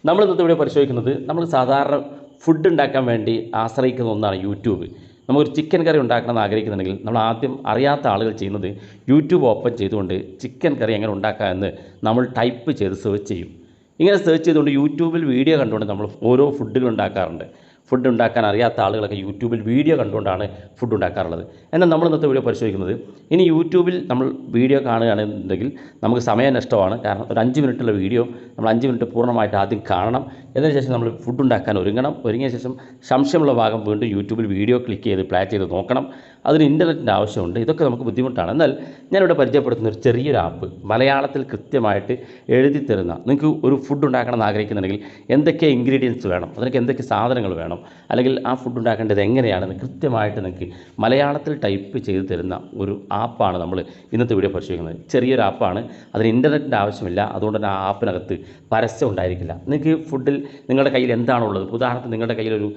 നമ്മൾ ഇന്നത്തെ ഇവിടെ പരിശോധിക്കുന്നത് നമ്മൾ സാധാരണ ഫുഡ് ഉണ്ടാക്കാൻ വേണ്ടി ആശ്രയിക്കുന്ന ഒന്നാണ് യൂട്യൂബ്. നമുക്കൊരു ചിക്കൻ കറി ഉണ്ടാക്കണമെന്ന് ആഗ്രഹിക്കുന്നുണ്ടെങ്കിൽ നമ്മൾ ആദ്യം അറിയാത്ത ആളുകൾ ചെയ്യുന്നത് യൂട്യൂബ് ഓപ്പൺ ചെയ്തുകൊണ്ട് ചിക്കൻ കറി എങ്ങനെ ഉണ്ടാക്കാമെന്ന് നമ്മൾ ടൈപ്പ് ചെയ്ത് സെർച്ച് ചെയ്യും. ഇങ്ങനെ സെർച്ച് ചെയ്തുകൊണ്ട് യൂട്യൂബിൽ വീഡിയോ കണ്ടുകൊണ്ട് നമ്മൾ ഓരോ ഫുഡുകൾ ഉണ്ടാക്കാറുണ്ട്. ഫുഡ് ഉണ്ടാക്കാൻ അറിയാത്ത ആളുകളൊക്കെ യൂട്യൂബിൽ വീഡിയോ കണ്ടുകൊണ്ടാണ് ഫുഡ് ഉണ്ടാക്കാറുള്ളത്. എന്നാൽ നമ്മൾ ഇന്നത്തെ വീഡിയോ പരിശോധിക്കുന്നത് ഇനി യൂട്യൂബിൽ നമ്മൾ വീഡിയോ കാണുകയാണെന്നുണ്ടെങ്കിൽ നമുക്ക് സമയം നഷ്ടമാണ്. കാരണം ഒരു 5 മിനിറ്റുള്ള വീഡിയോ നമ്മൾ 5 മിനിറ്റ് പൂർണ്ണമായിട്ട് ആദ്യം കാണണം. അതിനുശേഷം നമ്മൾ ഫുഡ് ഉണ്ടാക്കാൻ ഒരുങ്ങണം. ഒരുങ്ങിയ ശേഷം സംശയമുള്ള ഭാഗം വീണ്ടും യൂട്യൂബിൽ വീഡിയോ ക്ലിക്ക് ചെയ്ത് പ്ലേ ചെയ്ത് നോക്കണം. അതിന് ഇൻ്റർനെറ്റിൻ്റെ ആവശ്യമുണ്ട്. ഇതൊക്കെ നമുക്ക് ബുദ്ധിമുട്ടാണ്. എന്നാൽ ഞാനിവിടെ പരിചയപ്പെടുത്തുന്ന ഒരു ചെറിയൊരു ആപ്പ്, മലയാളത്തിൽ കൃത്യമായിട്ട് എഴുതി തരുന്ന, നിങ്ങൾക്ക് ഒരു ഫുഡ് ഉണ്ടാക്കണമെന്ന് ആഗ്രഹിക്കുന്നുണ്ടെങ്കിൽ എന്തൊക്കെ ഇൻഗ്രീഡിയൻസ് വേണം, അതിനൊക്കെ എന്തൊക്കെ സാധനങ്ങൾ വേണം, അല്ലെങ്കിൽ ആ ഫുഡ് ഉണ്ടാക്കേണ്ടത് എങ്ങനെയാണെന്ന് കൃത്യമായിട്ട് നിങ്ങൾക്ക് മലയാളത്തിൽ ടൈപ്പ് ചെയ്ത് തരുന്ന ഒരു ആപ്പാണ് നമ്മൾ ഇന്നത്തെ വീഡിയോ പരിശോധിക്കുന്നത്. ചെറിയൊരു ആപ്പാണ്, അതിന് ഇൻ്റർനെറ്റിൻ്റെ ആവശ്യമില്ല. അതുകൊണ്ട് തന്നെ ആ ആപ്പിനകത്ത് പരസ്യം ഉണ്ടായിരിക്കില്ല. നിങ്ങൾക്ക് ഫുഡിൽ നിങ്ങളുടെ കയ്യിൽ എന്താണുള്ളത്, ഉദാഹരണത്തിന് നിങ്ങളുടെ കയ്യിലൊരു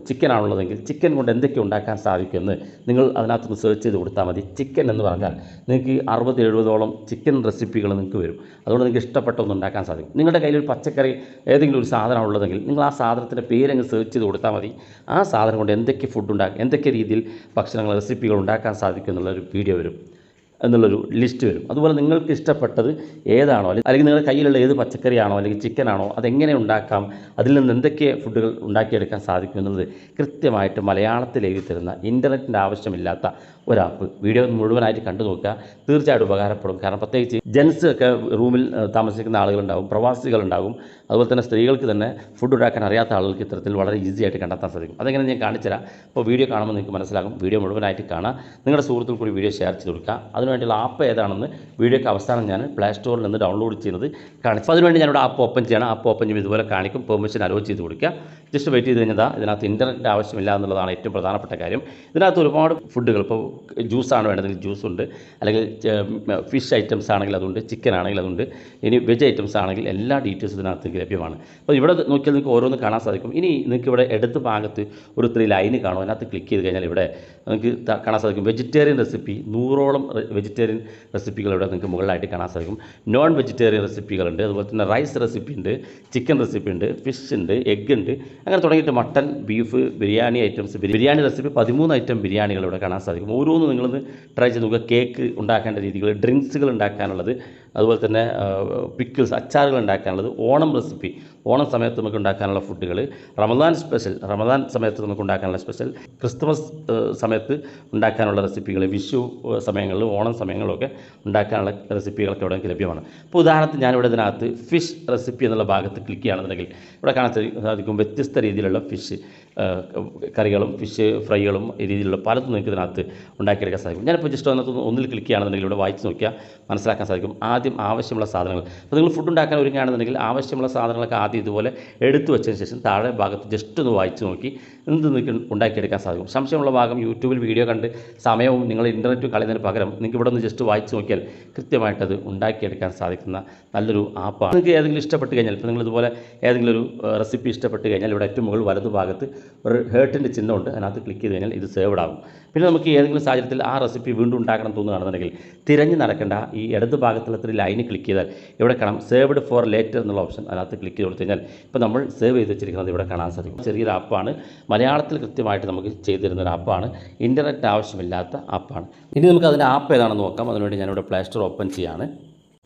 ചിക്കൻ ആണുള്ളതെങ്കിൽ ചിക്കൻ കൊണ്ട് എന്തൊക്കെ ഉണ്ടാക്കാൻ സാധിക്കുമെന്ന് നിങ്ങൾ അതിനകത്ത് സെർച്ച് ചെയ്ത് കൊടുത്താൽ മതി. ചിക്കൻ എന്ന് പറഞ്ഞാൽ നിങ്ങൾക്ക് 60-70ഓളം ചിക്കൻ റെസിപ്പികൾ നിങ്ങൾക്ക് വരും. അതുകൊണ്ട് നിങ്ങൾക്ക് ഇഷ്ടപ്പെട്ട ഒന്ന് ഉണ്ടാക്കാൻ സാധിക്കും. നിങ്ങളുടെ കയ്യിൽ ഒരു പച്ചക്കറി ഏതെങ്കിലും ഒരു സാധനം ഉള്ളതെങ്കിൽ നിങ്ങൾ ആ സാധനത്തിൻ്റെ പേരങ്ങ് സെർച്ച് ചെയ്ത് കൊടുത്താൽ മതി. ആ സാധനം കൊണ്ട് എന്തൊക്കെ ഫുഡ് ഉണ്ടാക്കാം, എന്തൊക്കെ രീതിയിൽ ഭക്ഷണങ്ങൾ റെസിപ്പികൾ ഉണ്ടാക്കാൻ സാധിക്കും എന്നുള്ളൊരു വീഡിയോ വരും, എന്നുള്ളൊരു ലിസ്റ്റ് വരും. അതുപോലെ നിങ്ങൾക്ക് ഇഷ്ടപ്പെട്ടത് ഏതാണോ, അല്ലെങ്കിൽ നിങ്ങളുടെ കയ്യിലുള്ള ഏത് പച്ചക്കറിയാണോ അല്ലെങ്കിൽ ചിക്കനാണോ അതെങ്ങനെ ഉണ്ടാക്കാം, അതിൽ നിന്ന് എന്തൊക്കെ ഫുഡുകൾ ഉണ്ടാക്കിയെടുക്കാൻ സാധിക്കും എന്നുള്ളത് കൃത്യമായിട്ട് മലയാളത്തിൽ എഴുതി തരുന്ന, ഇൻ്റർനെറ്റിൻ്റെ ആവശ്യമില്ലാത്ത ഒരാപ്പ്. വീഡിയോ മുഴുവനായിട്ട് കണ്ടു നോക്കുക, തീർച്ചയായിട്ടും ഉപകാരപ്പെടും. കാരണം പ്രത്യേകിച്ച് ജെൻസ് ഒക്കെ റൂമിൽ താമസിക്കുന്ന ആളുകളുണ്ടാകും, പ്രവാസികളുണ്ടാകും, അതുപോലെ തന്നെ സ്ത്രീകൾക്ക് തന്നെ ഫുഡ് ഉണ്ടാക്കാൻ അറിയാത്ത ആളുകൾക്ക് ഇത്തരത്തിൽ വളരെ ഈസി ആയിട്ട് കണ്ടെത്താൻ സാധിക്കും. അതെങ്ങനെ ഞാൻ കാണിച്ചുതരാം. അപ്പോൾ വീഡിയോ കാണുമ്പോൾ നിങ്ങൾക്ക് മനസ്സിലാകും. വീഡിയോ മുഴുവനായിട്ട് കാണുക, നിങ്ങളുടെ സുഹൃത്തുക്കൾ കൂടി വീഡിയോ ഷെയർ ചെയ്ത് കൊടുക്കുക. അതിനുവേണ്ടിയുള്ള ആപ്പ് ഏതാണെന്ന് വീഡിയോയ്ക്ക് അവസാനം ഞാൻ പ്ലേ സ്റ്റോറിൽ നിന്ന് ഡൗൺലോഡ് ചെയ്യുന്നത് കാണിച്ചു. അതിനുവേണ്ടി ഞാനിവിടെ ആപ്പ് ഓപ്പൺ ചെയ്യണം. ആപ്പ് ഓപ്പൺ ചെയ്യുമ്പോൾ ഇതുപോലെ കാണിക്കും. പെർമിഷൻ അലോ ചെയ്ത് കൊടുക്കുക. ജസ്റ്റ് വെയിറ്റ് ചെയ്ത് കഴിഞ്ഞാൽ ഇതിനകത്ത് ഇൻ്റർനെറ്റ് ആവശ്യമില്ല എന്നുള്ളതാണ് ഏറ്റവും പ്രധാനപ്പെട്ട കാര്യം. ഇതിനകത്ത് ഒരുപാട് ഫുഡുകൾ, ഇപ്പോൾ ജ്യൂസാണ് വേണ്ടതെങ്കിൽ ജ്യൂസുണ്ട്, അല്ലെങ്കിൽ ഫിഷ് ഐറ്റംസ് ആണെങ്കിൽ അതുണ്ട്, ചിക്കൻ ആണെങ്കിൽ അതുണ്ട്, ഇനി വെജ് ഐറ്റംസ് ആണെങ്കിൽ എല്ലാ ഡീറ്റെയിൽസും ഇതിനകത്ത് ലഭ്യമാണ്. അപ്പോൾ ഇവിടെ നോക്കിയാൽ നിങ്ങൾക്ക് ഓരോന്ന് കാണാൻ സാധിക്കും. ഇനി നിങ്ങൾക്ക് ഇവിടെ ഇടത് ഭാഗത്ത് ഒരു 3 ലൈന് കാണും. അതിനകത്ത് ക്ലിക്ക് ചെയ്ത് കഴിഞ്ഞാൽ ഇവിടെ നിങ്ങൾക്ക് കാണാൻ സാധിക്കും വെജിറ്റേറിയൻ റെസിപ്പി. 100ഓളം വെജിറ്റേറിയൻ റെസിപ്പികൾ ഇവിടെ നിങ്ങൾക്ക് മുകളിലായിട്ട് കാണാൻ സാധിക്കും. നോൺ വെജിറ്റേറിയൻ റെസിപ്പികളുണ്ട്, അതുപോലെ തന്നെ റൈസ് റെസിപ്പി ഉണ്ട്, ചിക്കൻ റെസിപ്പി ഉണ്ട്, ഫിഷ് ഉണ്ട്, എഗ് ഉണ്ട്, അങ്ങനെ തുടങ്ങിയിട്ട് mutton, beef, biryani items, biryani recipe 13 item ബിരിയാണികൾ ഇവിടെ കാണാൻ സാധിക്കും. ഓരോന്ന് നിങ്ങളൊന്ന് ട്രൈ ചെയ്ത് നോക്കുക. കേക്ക് ഉണ്ടാക്കേണ്ട രീതികൾ, ഡ്രിങ്ക്സുകൾ ഉണ്ടാക്കാനുള്ളത്, അതുപോലെ തന്നെ പിക്കിൾസ്, അച്ചാറുകൾ ഉണ്ടാക്കാനുള്ളത്, ഓണം റെസിപ്പി, ഓണം സമയത്ത് നമുക്ക് ഉണ്ടാക്കാനുള്ള ഫുഡുകൾ, റമദാൻ സ്പെഷ്യൽ, റമദാൻ സമയത്ത് നമുക്ക് ഉണ്ടാക്കാനുള്ള സ്പെഷ്യൽ, ക്രിസ്മസ് സമയത്ത് ഉണ്ടാക്കാനുള്ള റെസിപ്പികൾ, വിഷു സമയങ്ങളിലും ഓണം സമയങ്ങളിലൊക്കെ ഉണ്ടാക്കാനുള്ള റെസിപ്പികളൊക്കെ ഇവിടെ ലഭ്യമാണ്. ഇപ്പോൾ ഉദാഹരണത്തിന് ഞാനിവിടെ ഇതിനകത്ത് ഫിഷ് റെസിപ്പി എന്നുള്ള ഭാഗത്ത് ക്ലിക്ക് ചെയ്യുകയാണെന്നുണ്ടെങ്കിൽ ഇവിടെ കാണാൻ സാധിക്കും വ്യത്യസ്ത രീതിയിലുള്ള ഫിഷ് കറികളും ഫിഷ് ഫ്രൈകളും ഈ രീതിയിലുള്ള പലതും നിങ്ങൾക്ക് ഇതിനകത്ത് ഉണ്ടാക്കിയെടുക്കാൻ സാധിക്കും. ഞാനിപ്പോൾ ജസ്റ്റ് ഒന്നിൽ ക്ലിക്ക് ചെയ്യുകയാണെന്നുണ്ടെങ്കിൽ ഇവിടെ വായിച്ച് നോക്കിയാൽ മനസ്സിലാക്കാൻ സാധിക്കും ആദ്യം ആവശ്യമുള്ള സാധനങ്ങൾ. അപ്പോൾ നിങ്ങൾ ഫുഡ് ഉണ്ടാക്കാൻ ഒരുങ്ങുകയാണെന്നുണ്ടെങ്കിൽ ആവശ്യമുള്ള സാധനങ്ങളൊക്കെ ആദ്യം ഇതുപോലെ എടുത്തു വെച്ചതിന് ശേഷം താഴെ ഭാഗത്ത് ജസ്റ്റ് ഒന്ന് വായിച്ച് നോക്കി എന്ത് നിങ്ങൾക്ക് ഉണ്ടാക്കിയെടുക്കാൻ സാധിക്കും. സംശയമുള്ള ഭാഗം യൂട്യൂബിൽ വീഡിയോ കണ്ട് സമയവും നിങ്ങൾ ഇൻ്റർനെറ്റ് കളയുന്നതിന് പകരം നിങ്ങൾക്ക് ഇവിടെ നിന്ന് ജസ്റ്റ് വായിച്ച് നോക്കിയാൽ കൃത്യമായിട്ടത് ഉണ്ടാക്കിയെടുക്കാൻ സാധിക്കുന്ന നല്ലൊരു ആപ്പാണ്. നിങ്ങൾക്ക് ഏതെങ്കിലും ഇഷ്ടപ്പെട്ട് കഴിഞ്ഞാൽ, ഇപ്പോൾ നിങ്ങളിതുപോലെ ഏതെങ്കിലും ഒരു റെസിപ്പി ഇഷ്ടപ്പെട്ട് കഴിഞ്ഞാൽ ഇവിടെ ഏറ്റവും മുകളിൽ വലതു ഭാഗത്ത് ഒരു ഹേർട്ടിൻ്റെ ചിഹ്നമുണ്ട്. അതിനകത്ത് ക്ലിക്ക് ചെയ്ത് കഴിഞ്ഞാൽ ഇത് സേവ്ഡ് ആകും. പിന്നെ നമുക്ക് ഏതെങ്കിലും സാഹചര്യത്തിൽ ആ റെസിപ്പി വീണ്ടും ഉണ്ടാക്കണം തോന്നുകയാണെന്നുണ്ടെങ്കിൽ തിരഞ്ഞ് നടക്കേണ്ട ഈ ഇടത് ഭാഗത്തുള്ള 3 ലൈന് ക്ലിക്ക് ചെയ്താൽ ഇവിടെ കാണാം സേവ്ഡ് ഫോർ ലേറ്റർ എന്നുള്ള ഓപ്ഷൻ. അതിനകത്ത് ക്ലിക്ക് ചെയ്ത് കൊടുത്തു കഴിഞ്ഞാൽ ഇപ്പോൾ നമ്മൾ സേവ് ചെയ്ത് വെച്ചിരിക്കുന്നത് ഇവിടെ കാണാൻ സാധിക്കും. ചെറിയൊരു ആപ്പാണ്, മലയാളത്തിൽ കൃത്യമായിട്ട് നമുക്ക് ചെയ്തു തരുന്നൊരു ആപ്പാണ്, ഇൻ്റർനെറ്റ് ആവശ്യമില്ലാത്ത ആപ്പാണ്. ഇനി നമുക്ക് അതിൻ്റെ ആപ്പ് ഏതാണെന്ന് നോക്കാം. അതിനുവേണ്ടി ഞാനിവിടെ പ്ലേ സ്റ്റോർ ഓപ്പൺ ചെയ്യാണ്.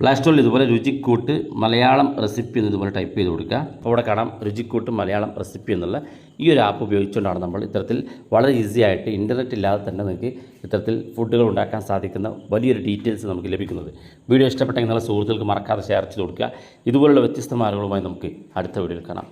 പ്ലേ സ്റ്റോറിൽ ഇതുപോലെ രുചിക്കൂട്ട് മലയാളം റെസിപ്പി എന്ന് ഇതുപോലെ ടൈപ്പ് ചെയ്ത് കൊടുക്കുക. അപ്പോൾ ഇവിടെ കാണാം രുചിക്കൂട്ട് മലയാളം റെസിപ്പി എന്നുള്ള ഈ ഒരു ആപ്പ് ഉപയോഗിച്ചുകൊണ്ടാണ് നമ്മൾ ഇത്തരത്തിൽ വളരെ ഈസി ആയിട്ട് ഇൻ്റർനെറ്റ് ഇല്ലാതെ തന്നെ നിങ്ങൾക്ക് ഇത്തരത്തിൽ ഫുഡുകൾ ഉണ്ടാക്കാൻ സാധിക്കുന്ന വലിയൊരു ഡീറ്റെയിൽസ് നമുക്ക് ലഭിക്കുന്നത്. വീഡിയോ ഇഷ്ടപ്പെട്ടെങ്കിൽ നിങ്ങളുടെ സുഹൃത്തുക്കൾക്ക് മറക്കാതെ ഷെയർ ചെയ്ത് കൊടുക്കുക. ഇതുപോലുള്ള വ്യത്യസ്ത മാർഗ്ഗങ്ങളുമായി നമുക്ക് അടുത്ത വീഡിയോയിൽ കാണാം.